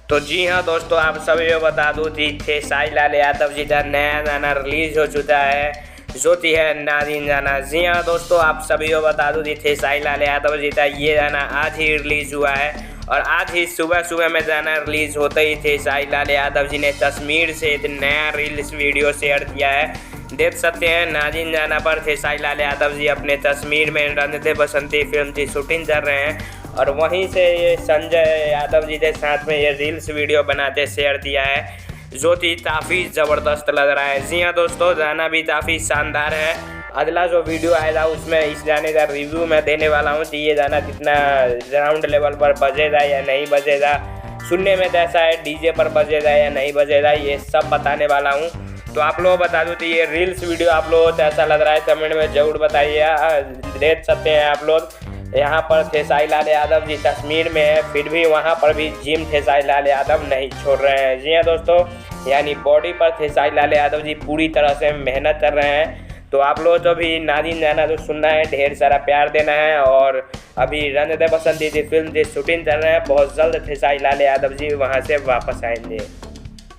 तो जी हाँ दोस्तों, आप सभी को बता दूँ कि खेसारी लाल यादव जी का नया गाना रिलीज हो चुका है, जो कि है नागिन गाना। जी हाँ दोस्तों, आप सभी को बता दूँ कि खेसारी लाल यादव जी का ये गाना आज ही रिलीज हुआ है और आज ही सुबह सुबह में गाना रिलीज होते ही खेसारी लाल यादव जी ने कश्मीर से एक नया रील्स वीडियो शेयर किया है। देख सकते हैं नागिन गाना पर खेसारी लाल यादव जी अपने कश्मीर में रंग दे बसंती फिल्म की शूटिंग कर रहे हैं और वहीं से ये संजय यादव जी के साथ में ये रील्स वीडियो बनाते शेयर किया है, जो कि काफ़ी ज़बरदस्त लग रहा है। जी हाँ दोस्तों, गाना भी काफ़ी शानदार है। अगला जो वीडियो आएगा उसमें इस गाने का रिव्यू मैं देने वाला हूँ कि ये गाना कितना ग्राउंड लेवल पर बजेगा या नहीं बजेगा, सुनने में कैसा है, डीजे पर बजेगा या नहीं बजेगा, ये सब बताने वाला हूँ। तो आप लोग बता दो कि ये रील्स वीडियो आप लोगों को कैसा लग रहा है, कमेंट में ज़रूर बताइए। देख सकते हैं आप लोग, यहाँ पर खेसारी लाल यादव जी कश्मीर में है, फिर भी वहाँ पर भी जिम खेसारी लाल यादव नहीं छोड़ रहे हैं। जी हाँ दोस्तों, यानी बॉडी पर खेसारी लाल यादव जी पूरी तरह से मेहनत कर रहे हैं। तो आप लोग तो भी नागिन गाना जो सुनना है, ढेर सारा प्यार देना है और अभी रंग दे बसंती जी फिल्म की शूटिंग कर रहे हैं। बहुत जल्द खेसारी लाल यादव जी वहाँ से वापस आएंगे।